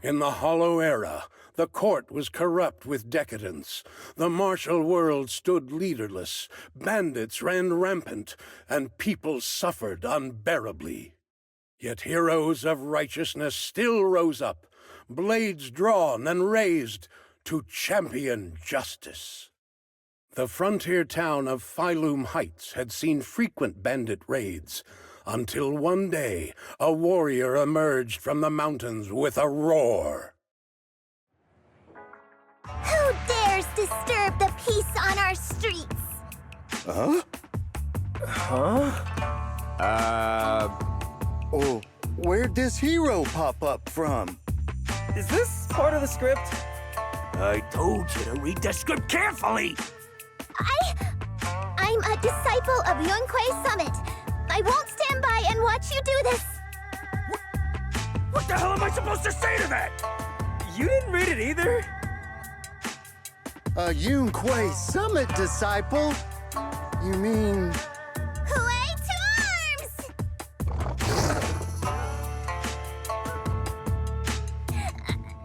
In the Hollow Era, the court was corrupt with decadence. The martial world stood leaderless, bandits ran rampant, and people suffered unbearably. Yet heroes of righteousness still rose up, blades drawn and raised to champion justice. The frontier town of Phylum Heights had seen frequent bandit raids, until one day a warrior emerged from the mountains with a roar. Who dares disturb the peace on our streets? Huh? Oh, where'd this hero pop up from? Is this part of the script? I told you to read the script carefully! I'm a disciple of Yunquei Summit. I won't stand by and watch you do this. What the hell am I supposed to say to that? You didn't read it either? A Yunquei Summit disciple? You mean... Way to arms!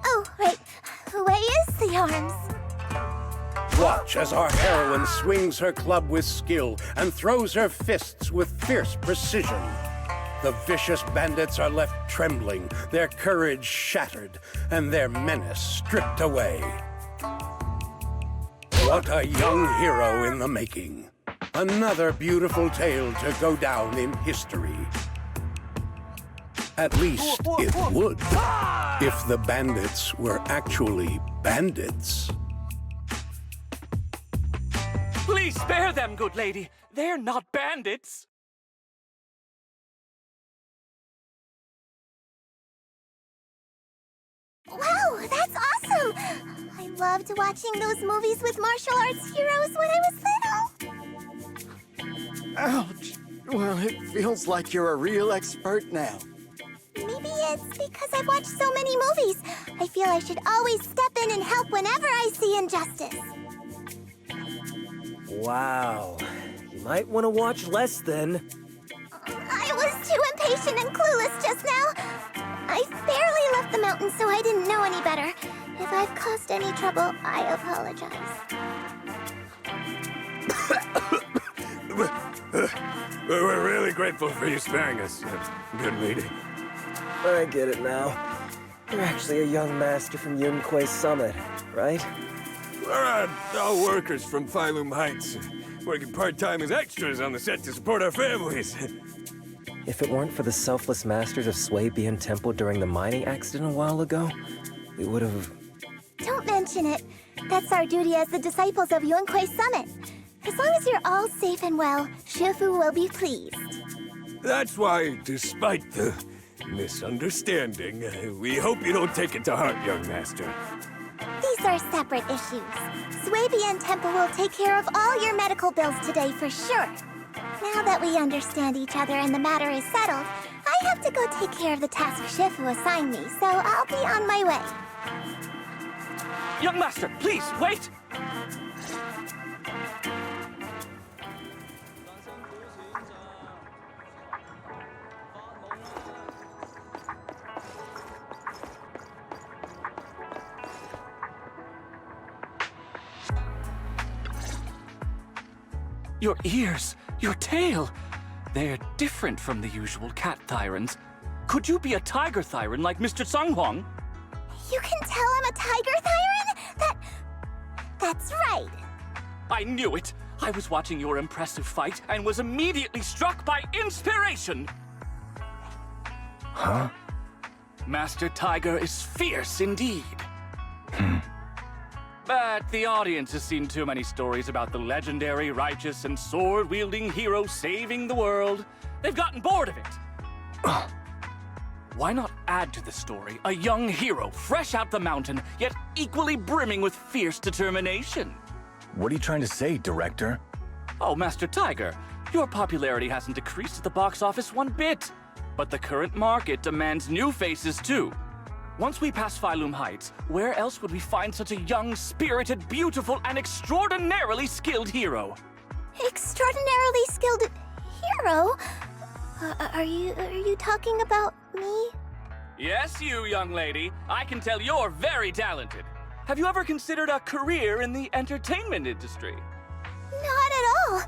Oh, wait. Way is the arms? Watch as our heroine swings her club with skill and throws her fists with fierce precision. The vicious bandits are left trembling, their courage shattered, and their menace stripped away. What a young hero in the making. Another beautiful tale to go down in history. At least it would, if the bandits were actually bandits. Please spare them, good lady. They're not bandits. Wow, that's awesome! I loved watching those movies with martial arts heroes when I was little. Ouch! Well, it feels like you're a real expert now. Maybe it's because I've watched so many movies. I feel I should always step in and help whenever I see injustice. Wow. You might want to watch less then. I was too impatient and clueless just now. I barely left the mountain, so I didn't know any better. If I've caused any trouble, I apologize. We're really grateful for you sparing us, good lady. I get it now. You're actually a young master from Yunquei Summit, right? We're all workers from Phylum Heights, working part-time as extras on the set to support our families. If it weren't for the selfless masters of Swabian Temple during the mining accident a while ago, we would have... Don't mention it. That's our duty as the disciples of Yunquei Summit. As long as you're all safe and well, Fufu will be pleased. That's why, despite the misunderstanding, we hope you don't take it to heart, young master. These are separate issues. Swabian Temple will take care of all your medical bills today for sure. Now that we understand each other and the matter is settled, I have to go take care of the task Shifu assigned me, so I'll be on my way. Young master, please, wait! Your ears, your tail, they're different from the usual cat thyrans. Could you be a tiger thyran like Mr. Sunghuang? You can tell I'm a tiger thyran? That's right. I knew it! I was watching your impressive fight and was immediately struck by inspiration! Huh? Master Tiger is fierce indeed. But the audience has seen too many stories about the legendary, righteous, and sword-wielding hero saving the world. They've gotten bored of it. Why not add to the story a young hero fresh out the mountain, yet equally brimming with fierce determination? What are you trying to say, director? Oh, Master Tiger, your popularity hasn't decreased at the box office one bit. But the current market demands new faces, too. Once we pass Phylum Heights, where else would we find such a young, spirited, beautiful, and extraordinarily skilled hero? Extraordinarily skilled hero? Are you talking about me? Yes, you, young lady. I can tell you're very talented. Have you ever considered a career in the entertainment industry? Not at all.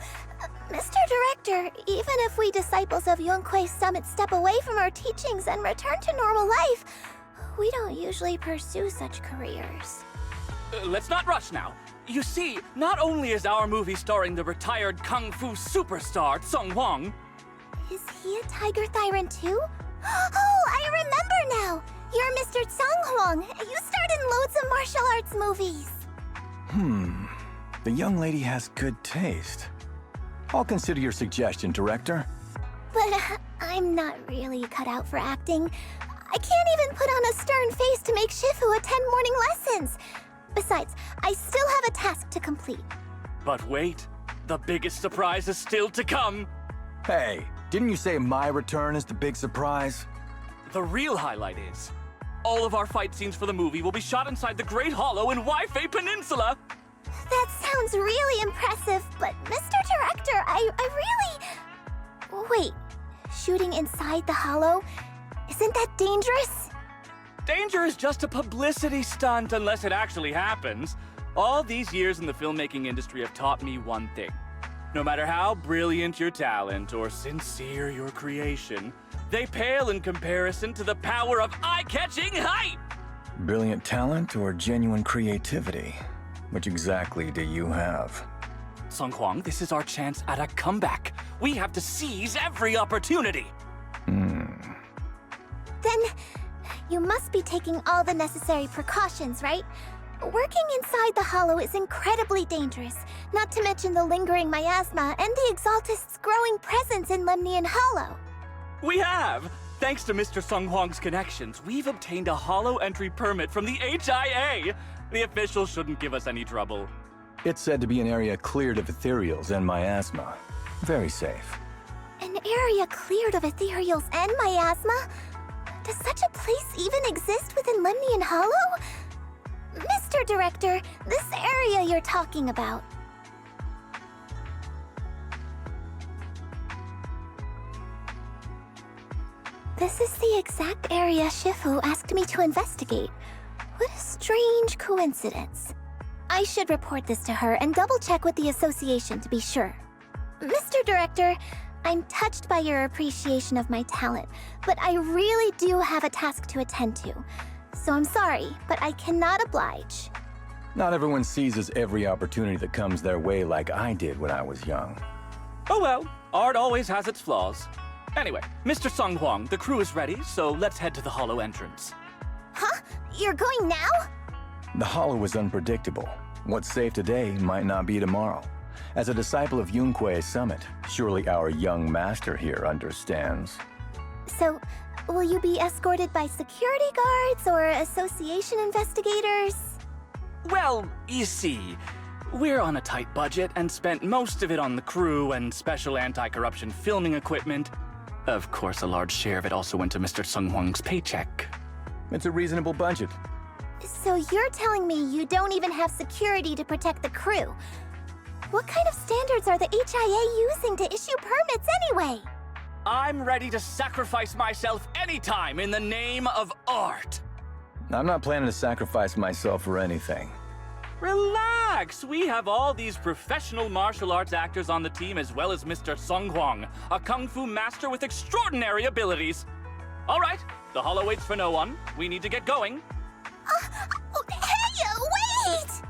Mr. Director, even if we disciples of Yunque's Summit step away from our teachings and return to normal life, we don't usually pursue such careers. Let's not rush now. You see, not only is our movie starring the retired kung fu superstar Sung Huang. Is he a tiger tyrant too? Oh, I remember now! You're Mr. Sung Huang. You starred in loads of martial arts movies. The young lady has good taste. I'll consider your suggestion, Director. But I'm not really cut out for acting. I can't even put on a stern face to make Shifu attend morning lessons. Besides, I still have a task to complete. But wait, the biggest surprise is still to come. Hey, didn't you say my return is the big surprise? The real highlight is, all of our fight scenes for the movie will be shot inside the Great Hollow in Waifei Peninsula. That sounds really impressive, but Mr. Director, I really... Wait, shooting inside the hollow? Isn't that dangerous? Danger is just a publicity stunt unless it actually happens. All these years in the filmmaking industry have taught me one thing. No matter how brilliant your talent or sincere your creation, they pale in comparison to the power of eye-catching hype! Brilliant talent or genuine creativity? Which exactly do you have? Sung Huang, this is our chance at a comeback. We have to seize every opportunity. Then, you must be taking all the necessary precautions, right? Working inside the hollow is incredibly dangerous, not to mention the lingering miasma and the Exaltist's growing presence in Lemnian Hollow. We have! Thanks to Mr. Sung Huang's connections, we've obtained a hollow entry permit from the HIA. The officials shouldn't give us any trouble. It's said to be an area cleared of ethereals and miasma. Very safe. An area cleared of ethereals and miasma? Does such a place even exist within Lemnian Hollow? Mr. Director, this area you're talking about. This is the exact area Shifu asked me to investigate. What a strange coincidence. I should report this to her and double-check with the association to be sure. Mr. Director, I'm touched by your appreciation of my talent, but I really do have a task to attend to. So I'm sorry, but I cannot oblige. Not everyone seizes every opportunity that comes their way like I did when I was young. Oh well, art always has its flaws. Anyway, Mr. Sung Huang, the crew is ready, so let's head to the hollow entrance. Huh? You're going now? The hollow is unpredictable. What's safe today might not be tomorrow. As a disciple of Yunque's Summit, surely our young master here understands. So, will you be escorted by security guards or association investigators? Well, you see, we're on a tight budget and spent most of it on the crew and special anti-corruption filming equipment. Of course, a large share of it also went to Mr. Sung Huang's paycheck. It's a reasonable budget. So you're telling me you don't even have security to protect the crew? What kind of standards are the HIA using to issue permits anyway? I'm ready to sacrifice myself anytime in the name of art. I'm not planning to sacrifice myself for anything. Relax! We have all these professional martial arts actors on the team as well as Mr. Sung Huang, a kung fu master with extraordinary abilities. All right, the hollow waits for no one. We need to get going. Hey, wait!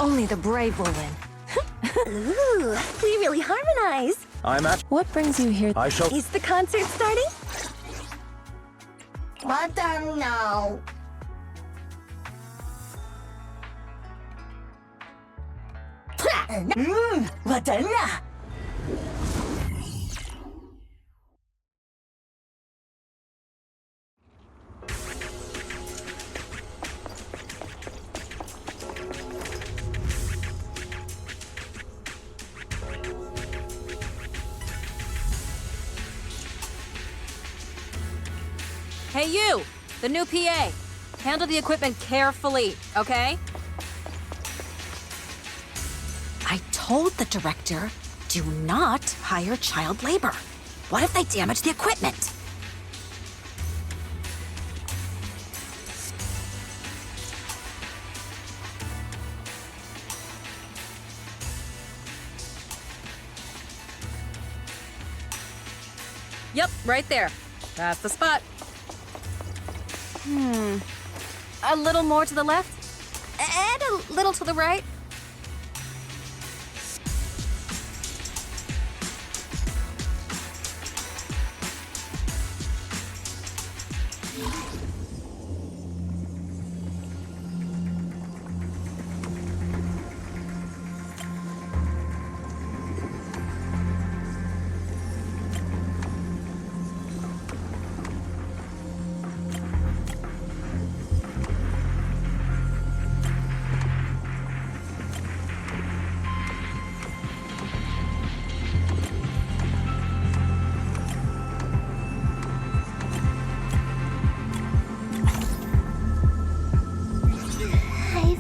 Only the brave will win. Ooh, we really harmonize. I'm at... What brings you here? I shall... Is the concert starting? What no. Hey you, the new PA. Handle the equipment carefully, okay? I told the director, do not hire child labor. What if they damage the equipment? Yep, right there. That's the spot. A little more to the left, and a little to the right.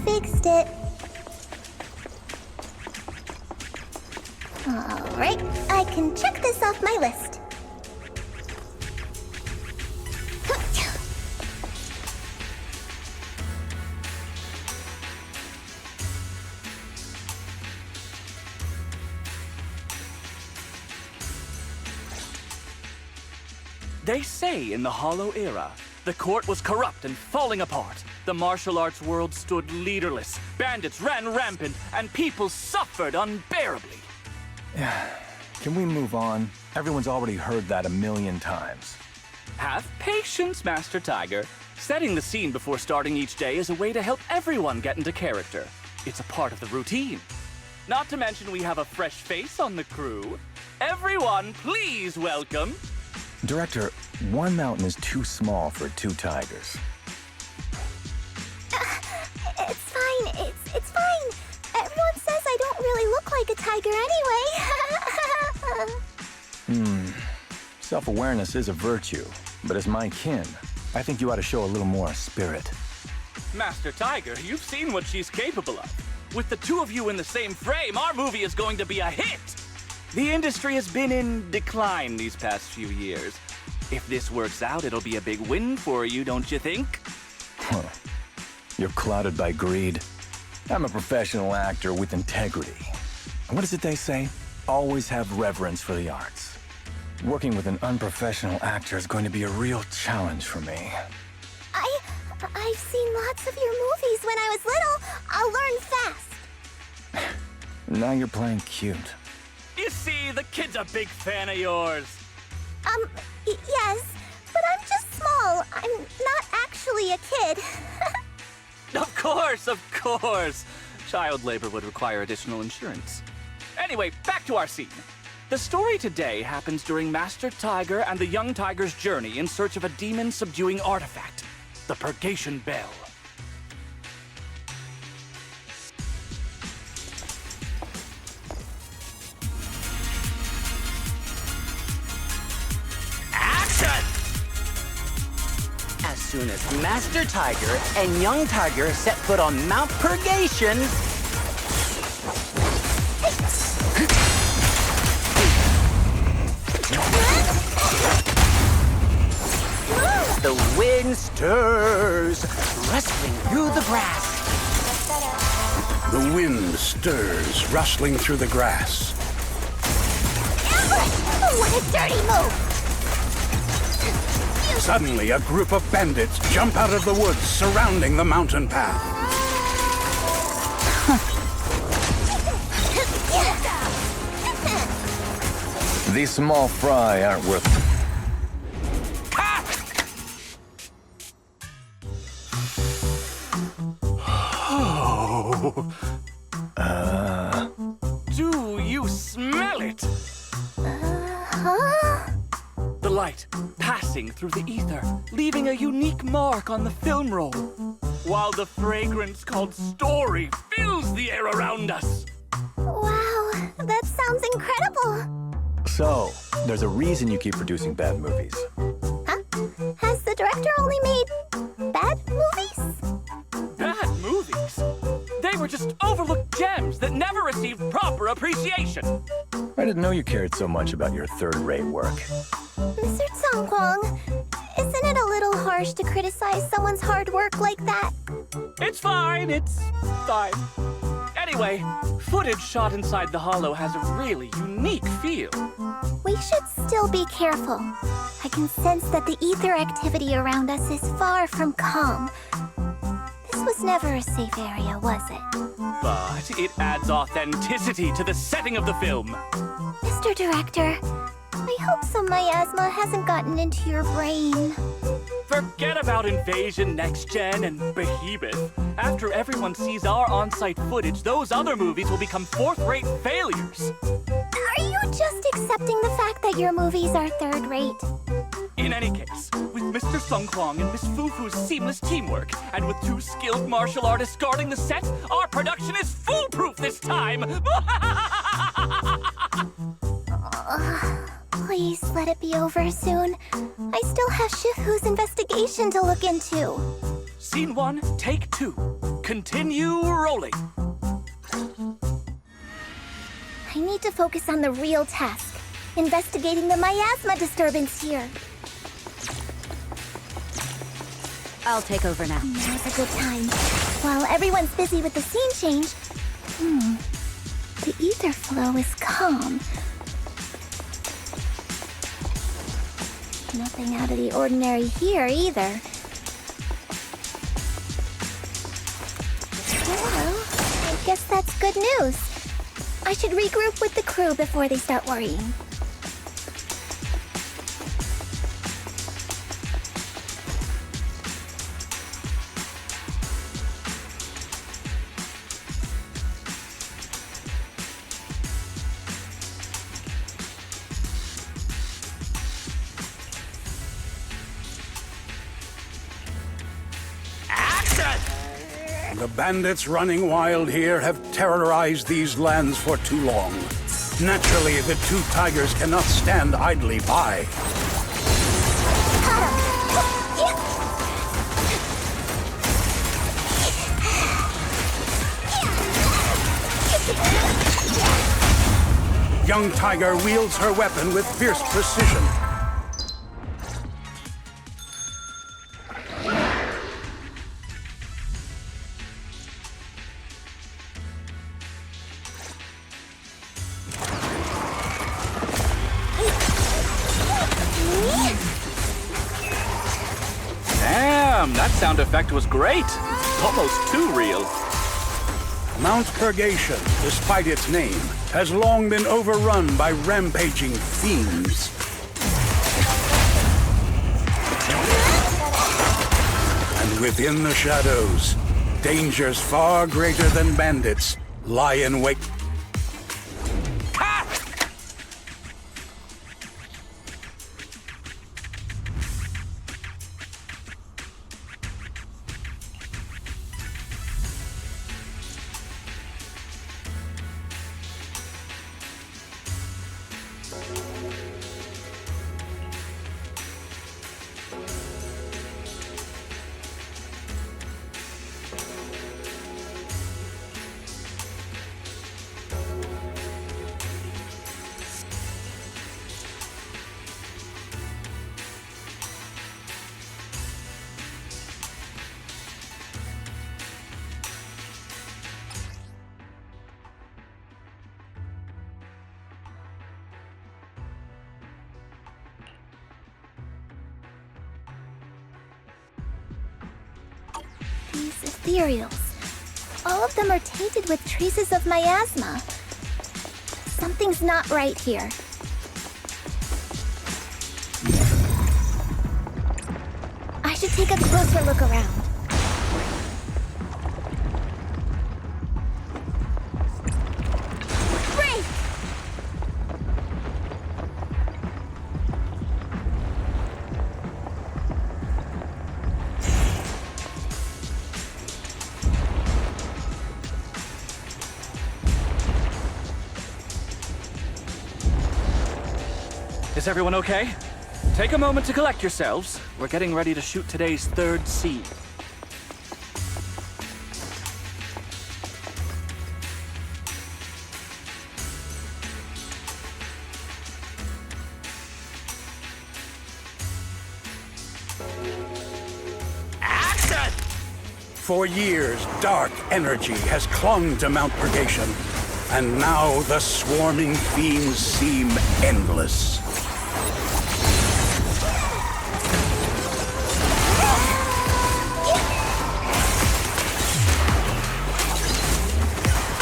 Fixed it. Alright, I can check this off my list. They say in the Hollow Era, the court was corrupt and falling apart. The martial arts world stood leaderless. Bandits ran rampant, and people suffered unbearably. Can we move on? Everyone's already heard that a million times. Have patience, Master Tiger. Setting the scene before starting each day is a way to help everyone get into character. It's a part of the routine. Not to mention we have a fresh face on the crew. Everyone, please welcome... Director, one mountain is too small for two tigers. It's fine. It's fine. Everyone says I don't really look like a tiger anyway. Self-awareness is a virtue, but as my kin, I think you ought to show a little more spirit. Master Tiger, you've seen what she's capable of. With the two of you in the same frame, our movie is going to be a hit! The industry has been in decline these past few years. If this works out, it'll be a big win for you, don't you think? Huh. You're clouded by greed. I'm a professional actor with integrity. What is it they say? Always have reverence for the arts. Working with an unprofessional actor is going to be a real challenge for me. I've seen lots of your movies when I was little. I'll learn fast. Now you're playing cute. You see, the kid's a big fan of yours. Yes, but I'm just small. I'm not actually a kid. Of course. Child labor would require additional insurance. Anyway, back to our scene. The story today happens during Master Tiger and the young tiger's journey in search of a demon-subduing artifact, the Purgation Bell. As soon as Master Tiger and Young Tiger set foot on Mount Purgation, the wind stirs, rustling through the grass. The wind stirs, rustling through the grass. What a dirty move! Suddenly, a group of bandits jump out of the woods surrounding the mountain path. These small fry aren't worth... Do you smell it? Huh? The light passing through the ether, leaving a unique mark on the film roll, while the fragrance called story fills the air around us. Wow, that sounds incredible. So, there's a reason you keep producing bad movies. Huh? Has the director only made bad movies? Bad movies? They were just overlooked gems that never received proper appreciation. I didn't know you cared so much about your third-rate work. Mr. Tsongkwang, isn't it a little harsh to criticize someone's hard work like that? It's fine, it's fine. Anyway, footage shot inside the hollow has a really unique feel. We should still be careful. I can sense that the ether activity around us is far from calm. This was never a safe area, was it? But it adds authenticity to the setting of the film. Mr. Director, I hope some miasma hasn't gotten into your brain. Forget about Invasion, Next Gen, and Behemoth. After everyone sees our on-site footage, those other movies will become fourth-rate failures. Are you just accepting the fact that your movies are third-rate? In any case, with Mr. Sungkwang and Miss Fufu's seamless teamwork, and with 2 skilled martial artists guarding the set, our production is foolproof this time! Please let it be over soon. I still have Shifu's investigation to look into. Scene 1, take 2. Continue rolling. I need to focus on the real task, investigating the miasma disturbance here. I'll take over now. Now's a good time. While everyone's busy with the scene change, the ether flow is calm. Nothing out of the ordinary here, either. Well, I guess that's good news. I should regroup with the crew before they start worrying. The bandits running wild here have terrorized these lands for too long. Naturally, the 2 tigers cannot stand idly by. Young Tiger wields her weapon with fierce precision. Damn, that sound effect was great. Almost too real. Mount Purgation, despite its name, has long been overrun by rampaging fiends. And within the shadows, dangers far greater than bandits lie in wait. These Etéreos. All of them are tainted with traces of miasma. Something's not right here. take a closer look around. Break! Is everyone okay? Take a moment to collect yourselves. We're getting ready to shoot today's third scene. Action! For years, dark energy has clung to Mount Purgation, and now the swarming fiends seem endless.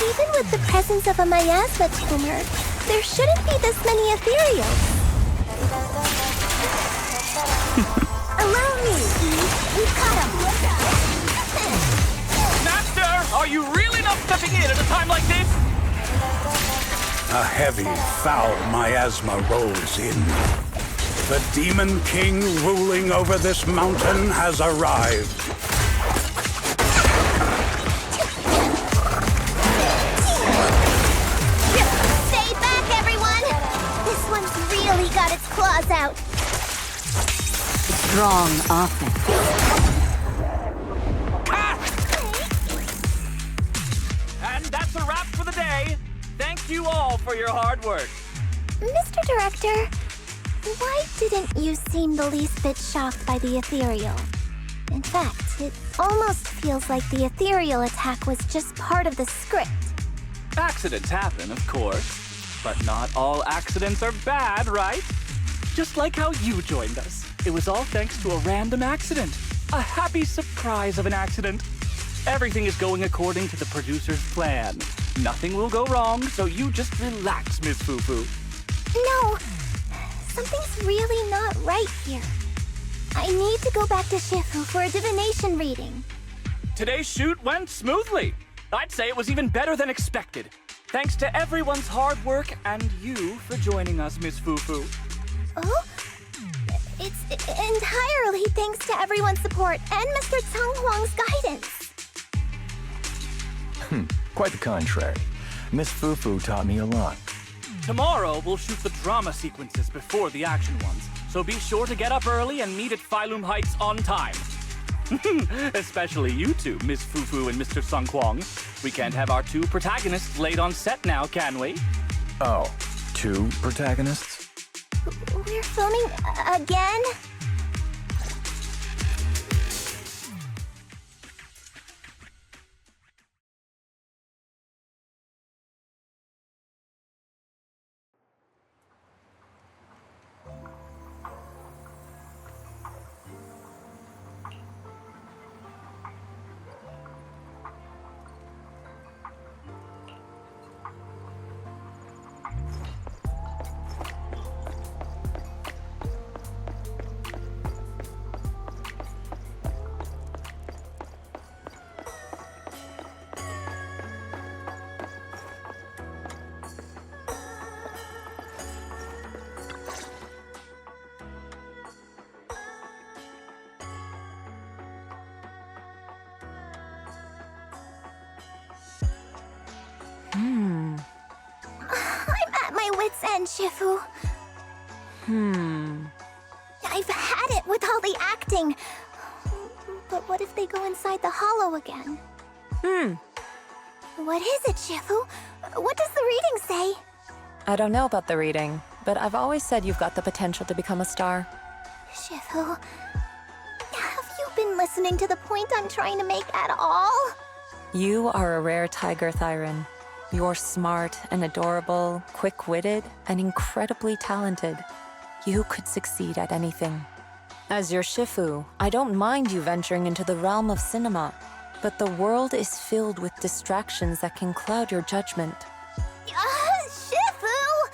Even with the presence of a miasma tumor, there shouldn't be this many ethereals. Allow me, Eve. We've caught him. Master, are you really not stepping in at a time like this? A heavy, foul miasma rolls in. The Demon King ruling over this mountain has arrived. Stay back, everyone! This one's really got its claws out. Strong offense. And that's a wrap for the day. Thank you all for your hard work. Mr. Director, why didn't you seem the least bit shocked by the ethereal? In fact, it almost feels like the ethereal attack was just part of the script. Accidents happen, of course. But not all accidents are bad, right? Just like how you joined us. It was all thanks to a random accident. A happy surprise of an accident. Everything is going according to the producer's plan. Nothing will go wrong, so you just relax, Miss Fufu. No, something's really not right here. I need to go back to Shifu for a divination reading. Today's shoot went smoothly. I'd say it was even better than expected. Thanks to everyone's hard work and you for joining us, Miss Fufu. Oh? It's entirely thanks to everyone's support and Mr. Tsang Huang's guidance. Quite the contrary. Miss Fufu taught me a lot. Tomorrow, we'll shoot the drama sequences before the action ones, so be sure to get up early and meet at Phylum Heights on time. Especially you two, Miss Fufu and Mr. Tsang Huang. We can't have our two protagonists late on set now, can we? Oh, two protagonists? We're filming again? I'm at my wit's end, Shifu. I've had it with all the acting. But what if they go inside the hollow again? What is it, Shifu? What does the reading say? I don't know about the reading, but I've always said you've got the potential to become a star. Shifu, have you been listening to the point I'm trying to make at all? You are a rare tiger, Thyron. You're smart and adorable, quick-witted, and incredibly talented. You could succeed at anything. As your Shifu, I don't mind you venturing into the realm of cinema, but the world is filled with distractions that can cloud your judgment. Shifu!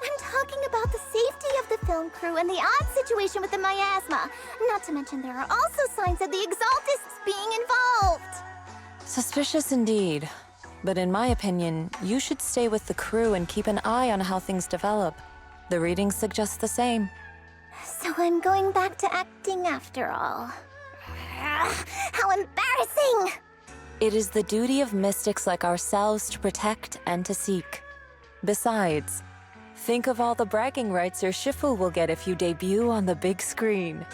I'm talking about the safety of the film crew and the odd situation with the miasma. Not to mention there are also signs of the Exaltists being involved. Suspicious indeed. But in my opinion, you should stay with the crew and keep an eye on how things develop. The readings suggest the same. So I'm going back to acting after all. How embarrassing! It is the duty of mystics like ourselves to protect and to seek. Besides, think of all the bragging rights your Shifu will get if you debut on the big screen.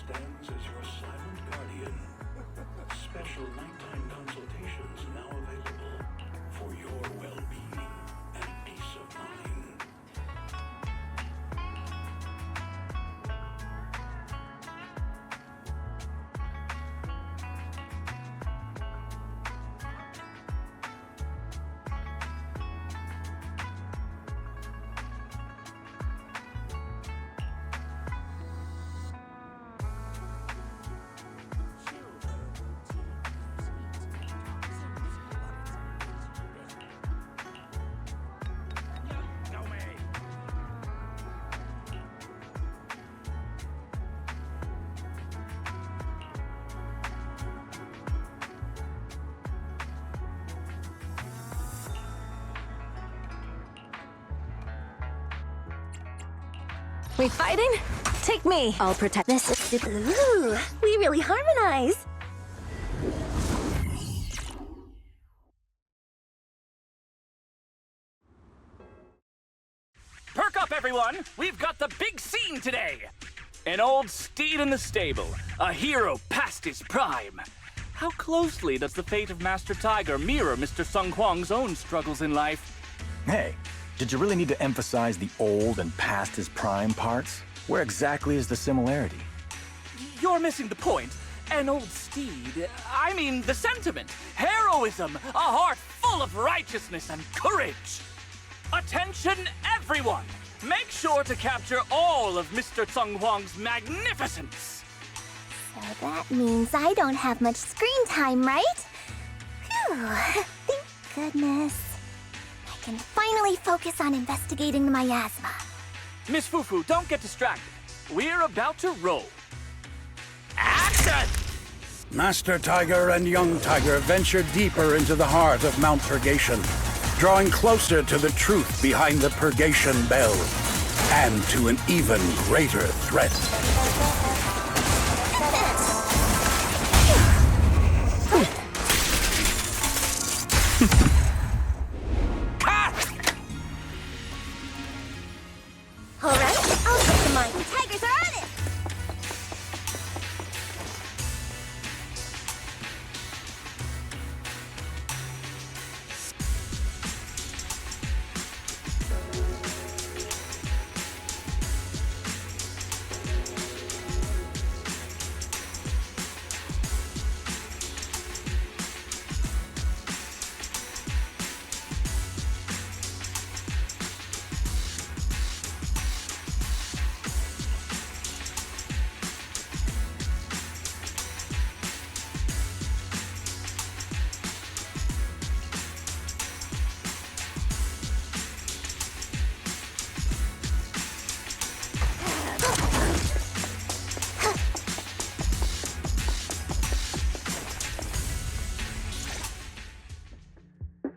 stands as your silent guardian. Special nighttime consultations now available for your well-being and peace of mind. We fighting? Take me. I'll protect this. Ooh, we really harmonize. Perk up, everyone! We've got the big scene today! An old steed in the stable, a hero past his prime. How closely does the fate of Master Tiger mirror Mr. Sung Huang's own struggles in life? Hey, did you really need to emphasize the old and past his prime parts? Where exactly is the similarity? You're missing the point. An old steed, I mean the sentiment, heroism, a heart full of righteousness and courage. Attention, everyone! Make sure to capture all of Mr. Sung Huang's magnificence. So that means I don't have much screen time, right? Phew, thank goodness. I can finally focus on investigating the miasma. Miss Fufu, don't get distracted. We're about to roll. Action! Master Tiger and young Tiger venture deeper into the heart of Mount Purgation, drawing closer to the truth behind the Purgation Bell, and to an even greater threat. All right, I'll take the mine. The tigers are on it!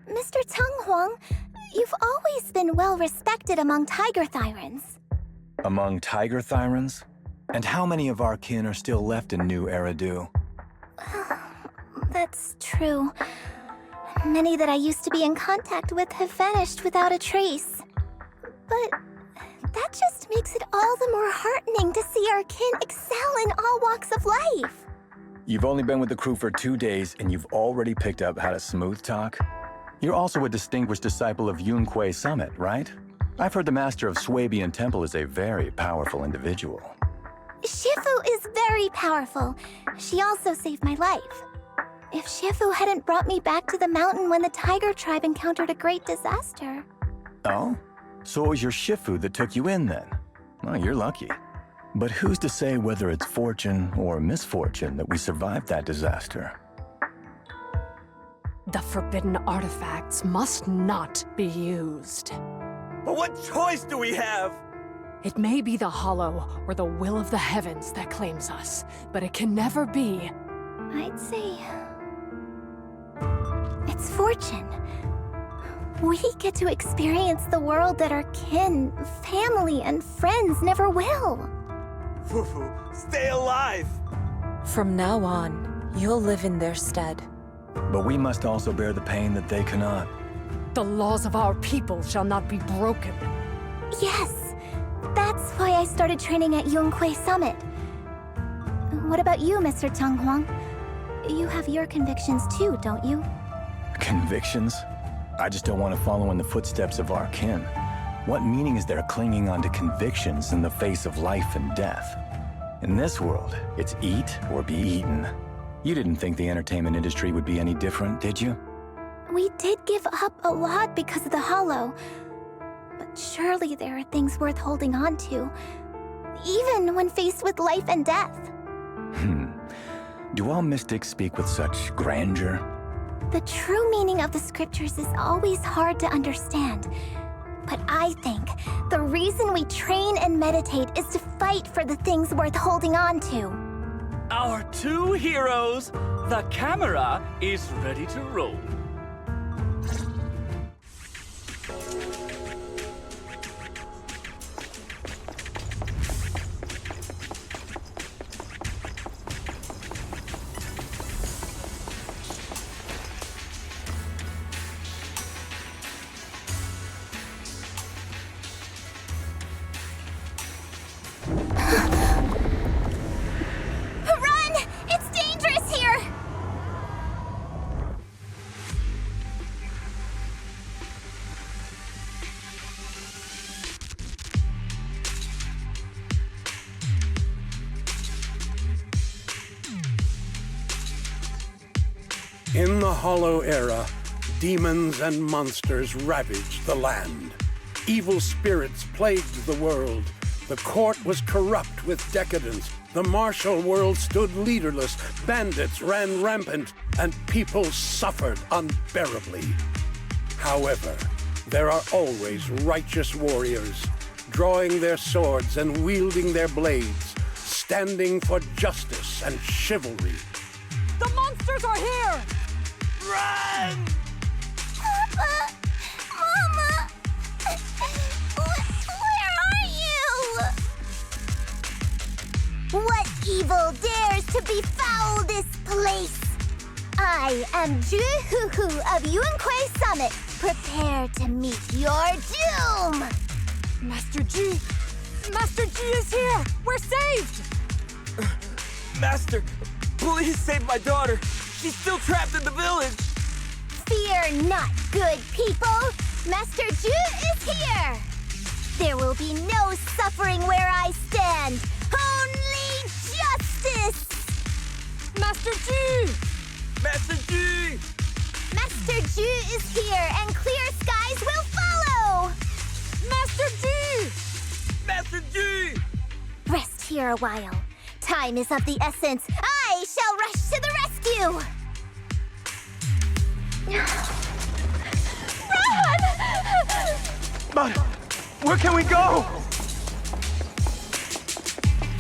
Mr. Tung Huang, you've always been well respected among tiger thyrans. Among tiger thyrans? And how many of our kin are still left in New Eridu? That's true. Many that I used to be in contact with have vanished without a trace. But that just makes it all the more heartening to see our kin excel in all walks of life. You've only been with the crew for 2 days and you've already picked up how to smooth talk? You're also a distinguished disciple of Yunque Summit, right? I've heard the master of Swabian Temple is a very powerful individual. Shifu is very powerful. She also saved my life. If Shifu hadn't brought me back to the mountain when the tiger tribe encountered a great disaster. Oh? So it was your Shifu that took you in then? Well, you're lucky. But who's to say whether it's fortune or misfortune that we survived that disaster? The forbidden artifacts must not be used. But what choice do we have? It may be the Hollow or the will of the heavens that claims us, but it can never be. I'd say it's fortune. We get to experience the world that our kin, family, and friends never will. Fufu, stay alive! From now on, you'll live in their stead. But we must also bear the pain that they cannot. The laws of our people shall not be broken. Yes, that's why I started training at Yunque Summit. What about you, Mr. Teng Huang? You have your convictions too, don't you? Convictions? I just don't want to follow in the footsteps of our kin. What meaning is there clinging on to convictions in the face of life and death? In this world, it's eat or be eaten. You didn't think the entertainment industry would be any different, did you? We did give up a lot because of the Hollow. But surely there are things worth holding on to, even when faced with life and death. Do all mystics speak with such grandeur? The true meaning of the scriptures is always hard to understand. But I think the reason we train and meditate is to fight for the things worth holding on to. Our two heroes, the camera is ready to roll. In the Hollow Era, demons and monsters ravaged the land. Evil spirits plagued the world. The court was corrupt with decadence. The martial world stood leaderless. Bandits ran rampant, and people suffered unbearably. However, there are always righteous warriors, drawing their swords and wielding their blades, standing for justice and chivalry. The monsters are here! Run! Papa! Mama! Where are you? What evil dares to befoul this place? I am Ju-Hu-Hu of Yuan-Kui Summit. Prepare to meet your doom! Master G! Master G is here! We're saved! Master, please save my daughter. She's still trapped in the village. Fear not, good people. Master Ju is here. There will be no suffering where I stand. Only justice. Master G! Master G! Master Ju is here, and clear skies will follow. Master G! Master G! Rest here a while. Time is of the essence. I shall rush to the rescue! Run! But where can we go?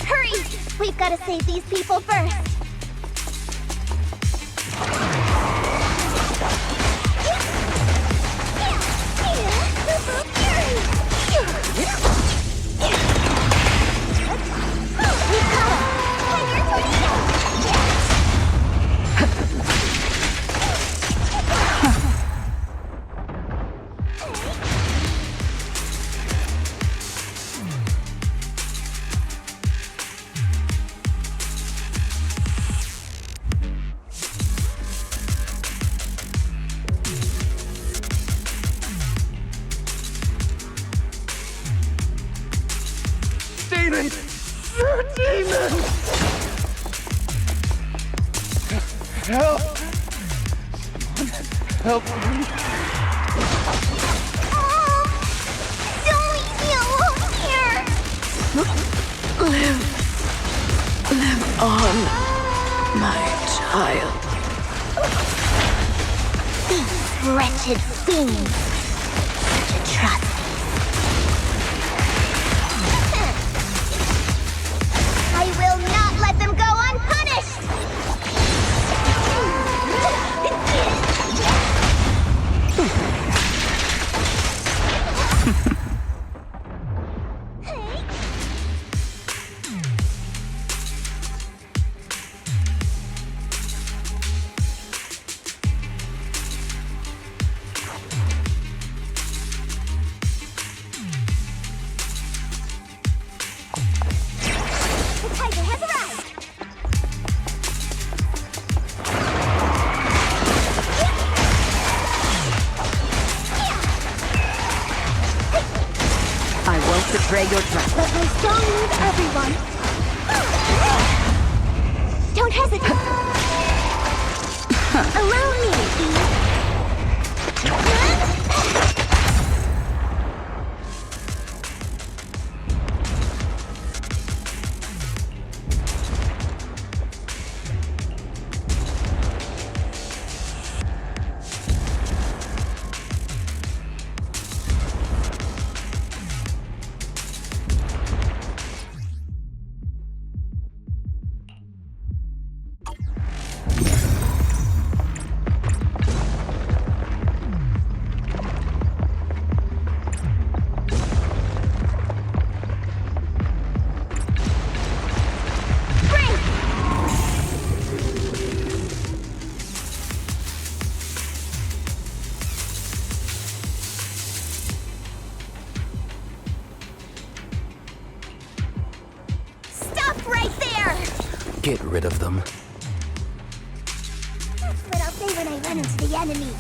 Hurry! We've got to save these people first. Help! Help me! Don't leave me alone here! Live on, my child. These wretched fiends! Such atrocities! I will not let them go unpunished! betray your trust. Let my song move everyone. Don't hesitate. Allow me, Eve. Get rid of them. That's what I'll say when I run into the enemy.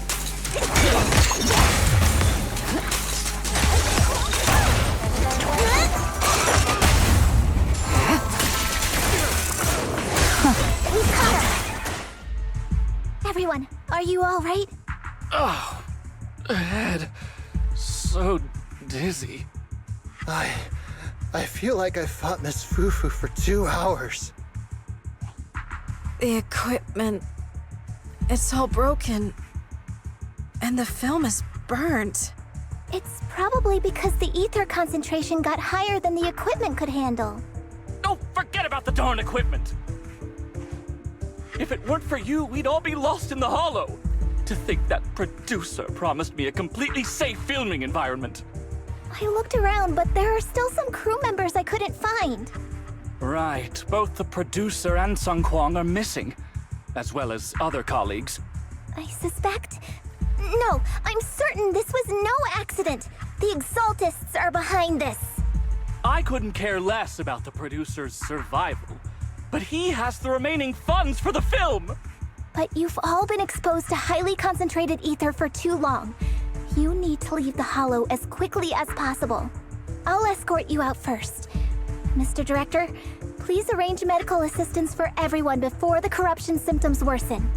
We caught her. Everyone, are you all right? Oh, head. So dizzy. I feel like I fought Miss Fufu for 2 hours. The equipment... it's all broken. And the film is burnt. It's probably because the ether concentration got higher than the equipment could handle. Oh, forget about the darn equipment! If it weren't for you, we'd all be lost in the hollow. To think that producer promised me a completely safe filming environment. I looked around, but there are still some crew members I couldn't find. Right. Both the producer and Sun Kwang are missing, as well as other colleagues. I suspect... No, I'm certain this was no accident. The Exaltists are behind this. I couldn't care less about the producer's survival, but he has the remaining funds for the film! But you've all been exposed to highly concentrated ether for too long. You need to leave the hollow as quickly as possible. I'll escort you out first. Mr. Director, please arrange medical assistance for everyone before the corruption symptoms worsen.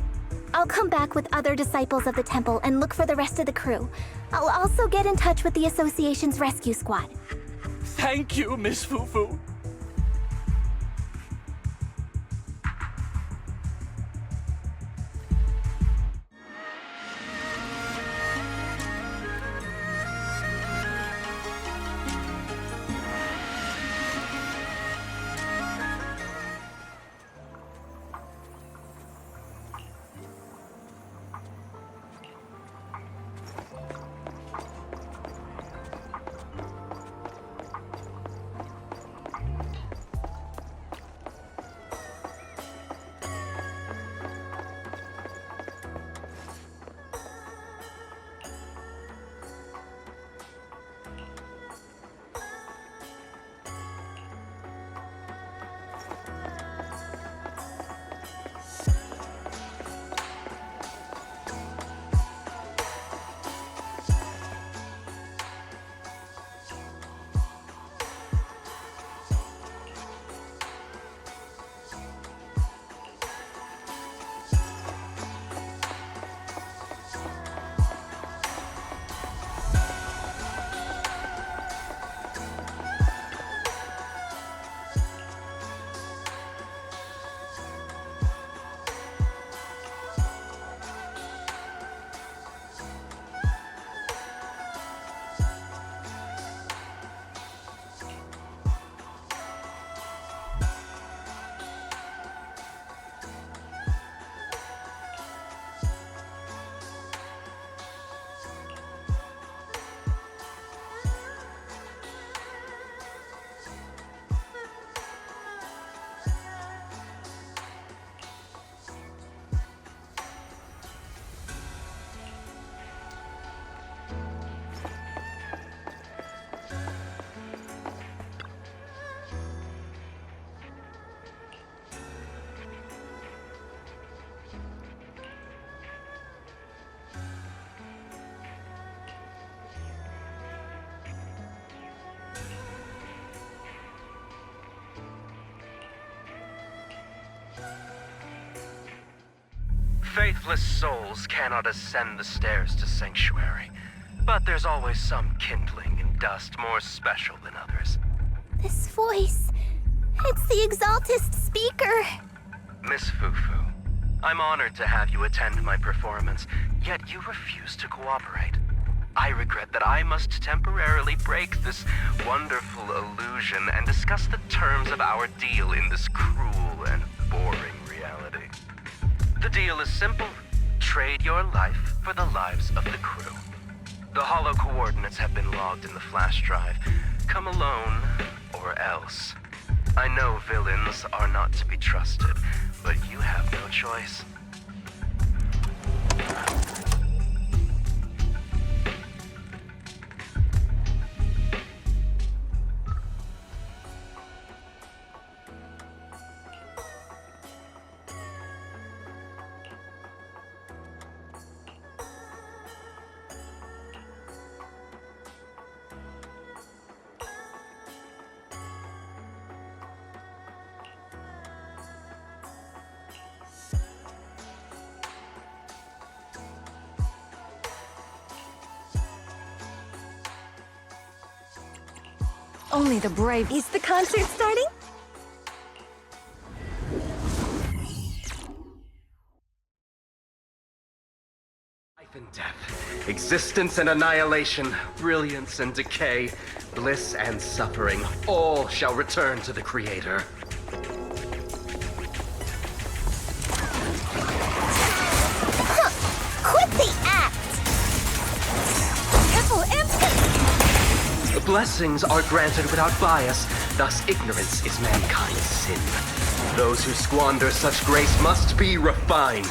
I'll come back with other disciples of the temple and look for the rest of the crew. I'll also get in touch with the Association's rescue squad. Thank you, Miss Fufu. Faithless souls cannot ascend the stairs to sanctuary, but there's always some kindling in dust more special than others. This voice, it's the Exaltist speaker. Miss Fufu, I'm honored to have you attend my performance, yet you refuse to cooperate. I regret that I must temporarily break this wonderful illusion and discuss the terms of our deal in this cruel and boring reality. The deal is simple. Trade your life for the lives of the crew. The hollow coordinates have been logged in the flash drive. Come alone, or else. I know villains are not to be trusted, but you have no choice. Only the brave. Is the concert starting? Life and death, existence and annihilation, brilliance and decay, bliss and suffering, all shall return to the Creator. Quit the act! Careful, empty! Blessings are granted without bias, thus ignorance is mankind's sin. Those who squander such grace must be refined.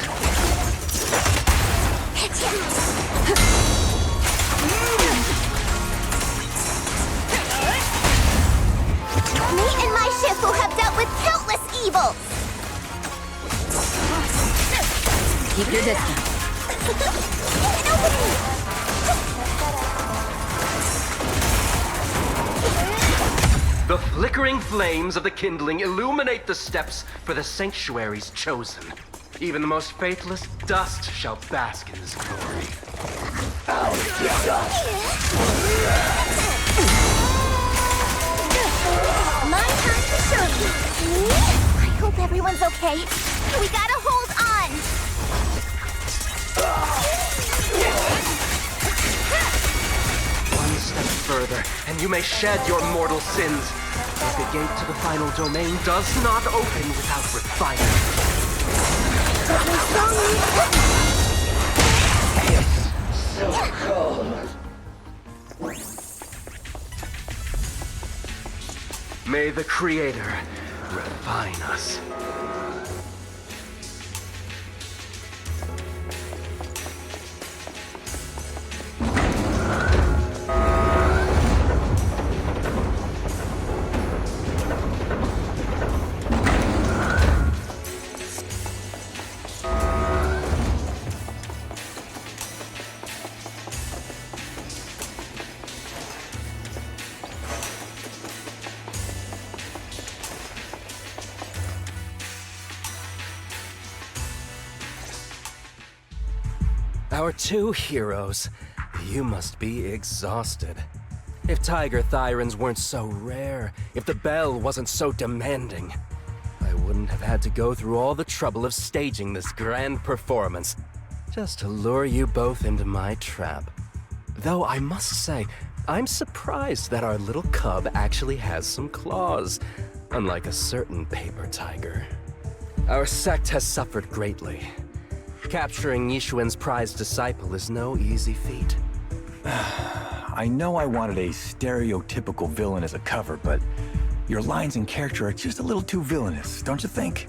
Me and my ship will have dealt with countless evils! Keep your distance. An opening! The flickering flames of the kindling illuminate the steps for the sanctuaries chosen. Even the most faithless dust shall bask in this glory. My time to show you. I hope everyone's okay. We gotta hold on. One step further, and you may shed your mortal sins. But the gate to the final domain does not open without refinement. It's so cold. May the Creator refine us. Our two heroes. You must be exhausted. If Tiger Thyrans weren't so rare, if the bell wasn't so demanding, I wouldn't have had to go through all the trouble of staging this grand performance just to lure you both into my trap. Though I must say, I'm surprised that our little cub actually has some claws, unlike a certain paper tiger. Our sect has suffered greatly. Capturing Yishuan's prized disciple is no easy feat. I know I wanted a stereotypical villain as a cover, but your lines and character are just a little too villainous, don't you think?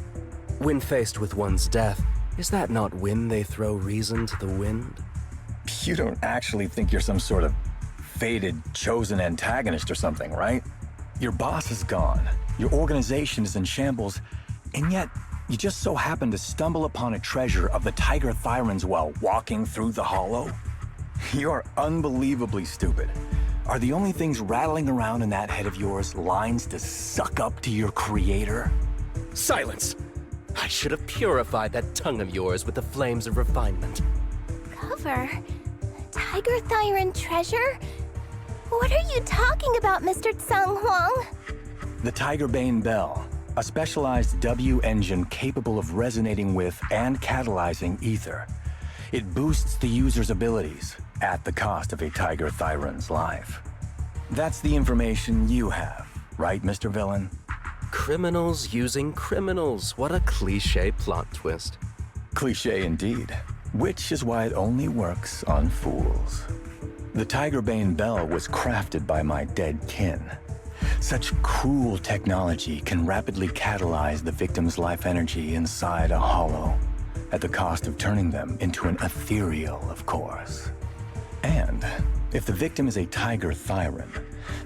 When faced with one's death, is that not when they throw reason to the wind? You don't actually think you're some sort of fated, chosen antagonist or something, right? Your boss is gone, your organization is in shambles, and yet you just so happen to stumble upon a treasure of the Tiger Thyrans while walking through the hollow? You're unbelievably stupid. Are the only things rattling around in that head of yours lines to suck up to your creator? Silence! I should have purified that tongue of yours with the flames of refinement. Cover? Tiger Thyron treasure? What are you talking about, Mr. Tsung Huang? The Tigerbane Bell, a specialized W engine capable of resonating with and catalyzing ether. It boosts the user's abilities at the cost of a Tiger Thyron's life. That's the information you have, right, Mr. Villain? Criminals using criminals. What a cliché plot twist. Cliché indeed, which is why it only works on fools. The Tigerbane Bell was crafted by my dead kin. Such cruel technology can rapidly catalyze the victim's life energy inside a hollow, at the cost of turning them into an ethereal, of course. And if the victim is a Tiger Thyron,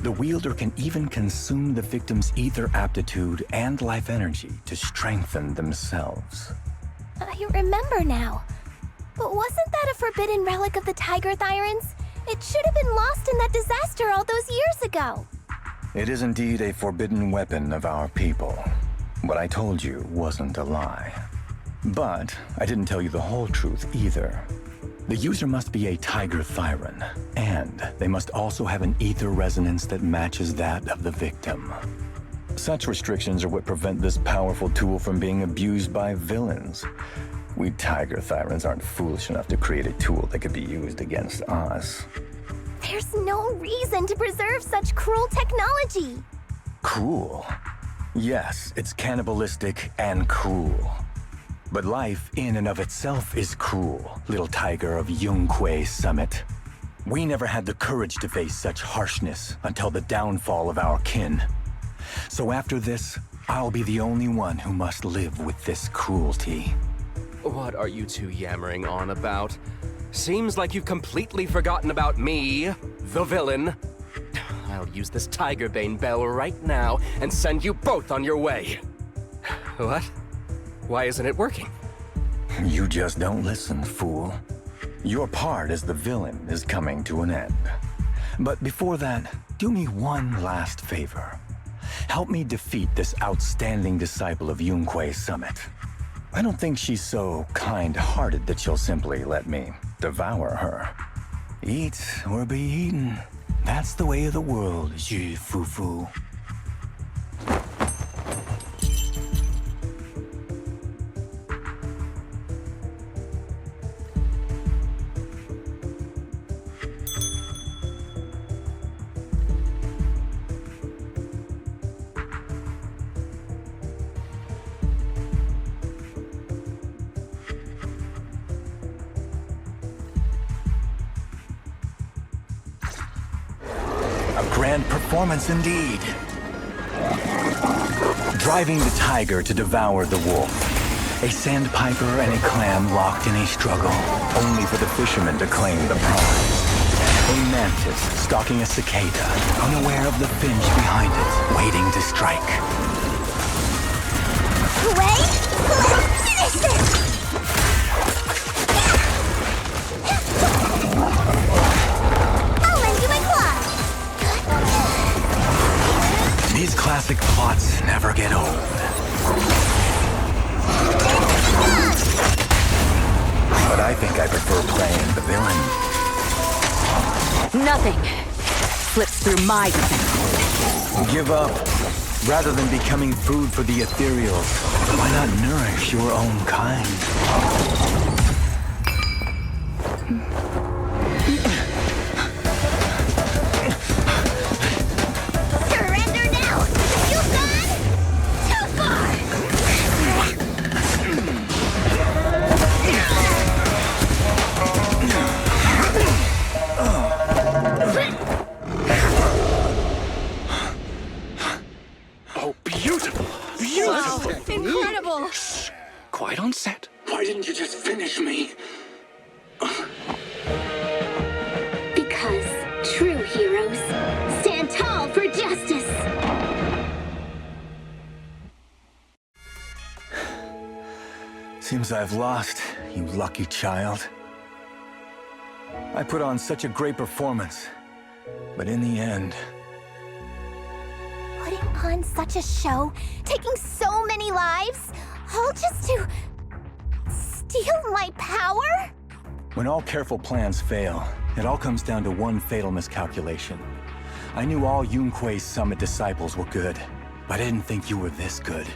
the wielder can even consume the victim's ether aptitude and life energy to strengthen themselves. I remember now. But wasn't that a forbidden relic of the Tiger Thyrons? It should have been lost in that disaster all those years ago. It is indeed a forbidden weapon of our people. What I told you wasn't a lie. But I didn't tell you the whole truth either. The user must be a Tiger Thyron, and they must also have an ether resonance that matches that of the victim. Such restrictions are what prevent this powerful tool from being abused by villains. We Tiger Thyrons aren't foolish enough to create a tool that could be used against us. There's no reason to preserve such cruel technology. Cruel? Yes, it's cannibalistic and cruel. But life in and of itself is cruel, little tiger of Yunque Summit. We never had the courage to face such harshness until the downfall of our kin. So after this, I'll be the only one who must live with this cruelty. What are you two yammering on about? Seems like you've completely forgotten about me, the villain. I'll use this Tigerbane Bell right now and send you both on your way. What? Why isn't it working? You just don't listen, fool. Your part as the villain is coming to an end. But before that, do me one last favor. Help me defeat this outstanding disciple of Yunque Summit. I don't think she's so kind-hearted that she'll simply let me devour her. Eat or be eaten. That's the way of the world, Fufu. Grand performance indeed. Driving the tiger to devour the wolf. A sandpiper and a clam locked in a struggle, only for the fisherman to claim the prize. A mantis stalking a cicada, unaware of the finch behind it, waiting to strike. Wait! Let's finish this! These classic plots never get old. But I think I prefer playing the villain. Nothing slips through my defense. Give up. Rather than becoming food for the ethereals, why not nourish your own kind? Incredible! Quiet on set. Why didn't you just finish me? Because true heroes stand tall for justice. Seems I've lost, you lucky child. I put on such a great performance, but in the end... Putting on such a show, taking so many lives, All just to steal my power? When all careful plans fail, it all comes down to one fatal miscalculation. I knew all Yunque's Summit disciples were good, but I didn't think you were this good.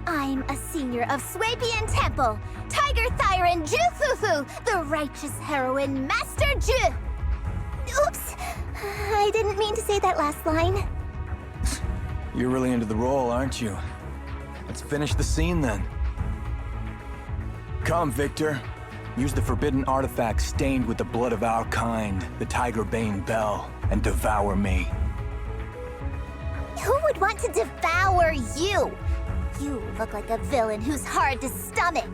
I'm a senior of Swabian Temple, Tiger Thyron Ju Fufu, the righteous heroine Master Ju. Oops, I didn't mean to say that last line. You're really into the role, aren't you? Let's finish the scene then. Come, Victor. Use the forbidden artifact stained with the blood of our kind, the Tiger Bane Bell, and devour me. Who would want to devour you? You look like a villain who's hard to stomach.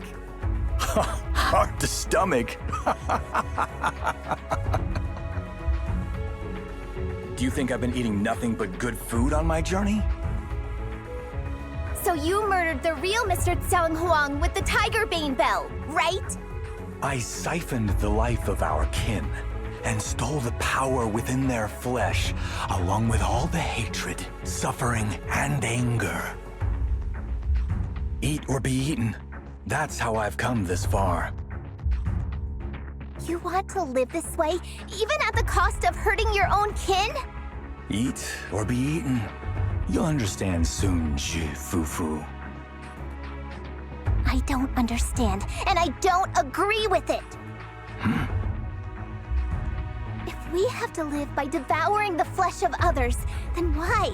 Hard to stomach? Do you think I've been eating nothing but good food on my journey? So you murdered the real Mr. Xiang Huang with the Tiger Bane Bell, right? I siphoned the life of our kin and stole the power within their flesh, along with all the hatred, suffering, and anger. Eat or be eaten. That's how I've come this far. You want to live this way, even at the cost of hurting your own kin? Eat or be eaten. You'll understand soon, Fufu. I don't understand, and I don't agree with it. If we have to live by devouring the flesh of others, then why?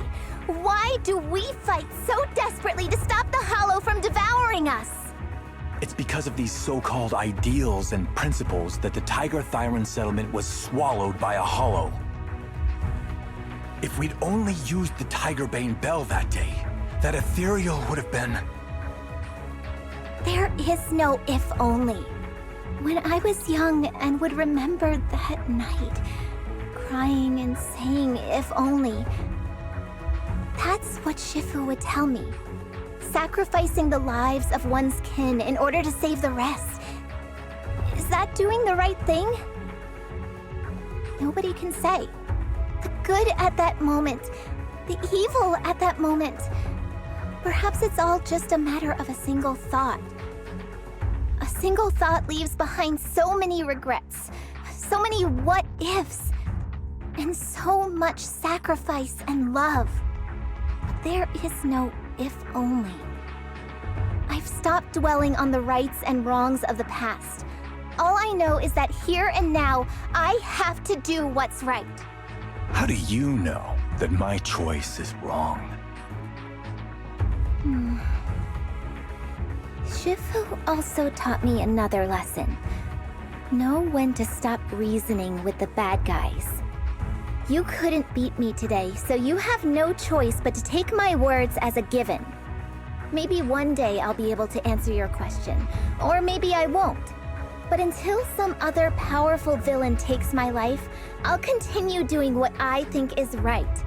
Why do we fight so desperately to stop the Hollow from devouring us? It's because of these so-called ideals and principles that the Tiger Thyron settlement was swallowed by a Hollow. If we'd only used the Tiger Bane Bell that day, that ethereal would have been... There is no if only. When I was young and would remember that night, crying and saying if only, that's what Shifu would tell me. Sacrificing the lives of one's kin in order to save the rest. Is that doing the right thing? Nobody can say. The good at that moment, the evil at that moment. Perhaps it's all just a matter of a single thought. A single thought leaves behind so many regrets, so many what-ifs, and so much sacrifice and love. But there is no if only. I've stopped dwelling on the rights and wrongs of the past. All I know is that here and now, I have to do what's right. How do you know that my choice is wrong? Shifu also taught me another lesson. Know when to stop reasoning with the bad guys. You couldn't beat me today, so you have no choice but to take my words as a given. Maybe one day I'll be able to answer your question, or maybe I won't. But until some other powerful villain takes my life, I'll continue doing what I think is right.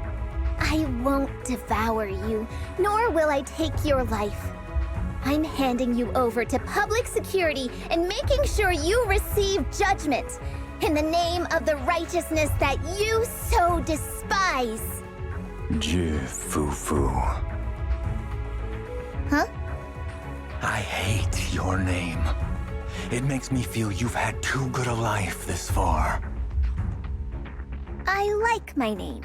I won't devour you, nor will I take your life. I'm handing you over to public security and making sure you receive judgment in the name of the righteousness that you so despise. Fufu. Huh? I hate your name. It makes me feel you've had too good a life this far. I like my name.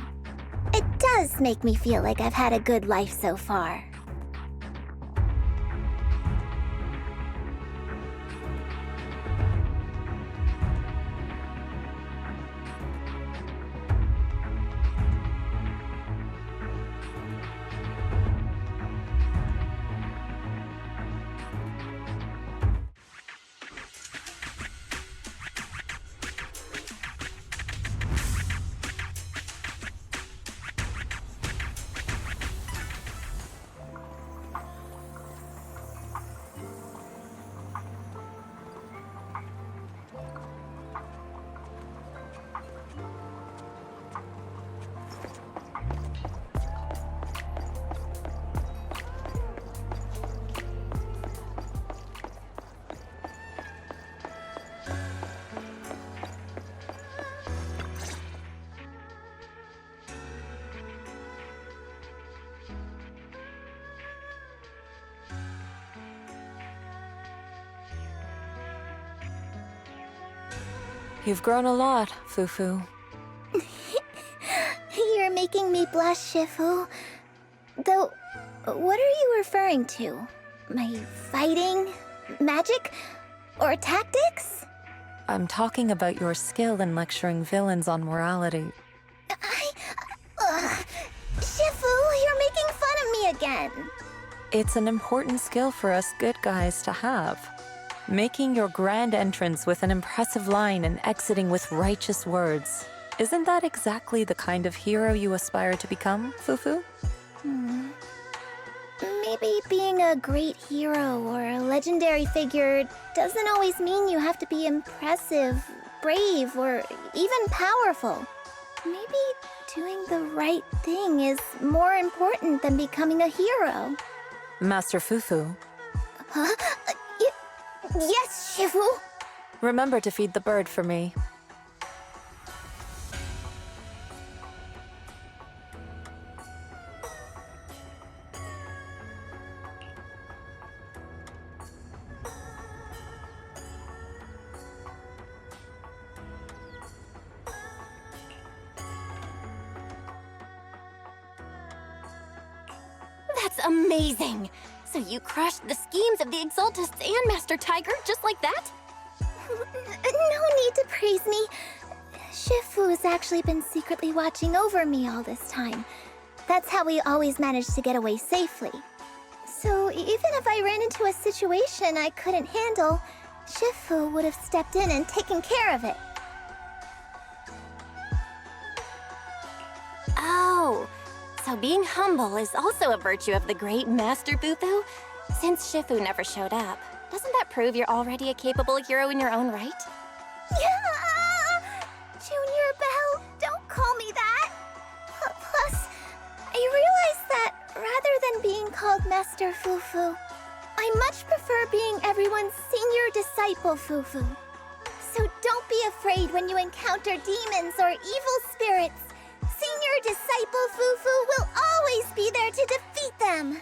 It does make me feel like I've had a good life so far. You've grown a lot, Fufu. You're making me blush, Shifu. Though, what are you referring to? My fighting? Magic? Or tactics? I'm talking about your skill in lecturing villains on morality. Shifu, you're making fun of me again. It's an important skill for us good guys to have. Making your grand entrance with an impressive line and exiting with righteous words. Isn't that exactly the kind of hero you aspire to become, Fufu? Maybe being a great hero or a legendary figure doesn't always mean you have to be impressive, brave, or even powerful. Maybe doing the right thing is more important than becoming a hero. Master Fufu. Huh? Yes, Shifu. Remember to feed the bird for me. That's amazing! So you crushed the schemes of the Exaltists and Master Tiger just like that? No need to praise me. Shifu has actually been secretly watching over me all this time. That's how we always managed to get away safely. So even if I ran into a situation I couldn't handle, Shifu would have stepped in and taken care of it. Oh, so being humble is also a virtue of the great Master Fufu? Since Shifu never showed up, doesn't that prove you're already a capable hero in your own right? Junior Belle, don't call me that. Plus, I realized that rather than being called Master Fufu, I much prefer being everyone's senior disciple Fufu. So don't be afraid when you encounter demons or evil spirits. Senior disciple Fufu will always be there to defeat them.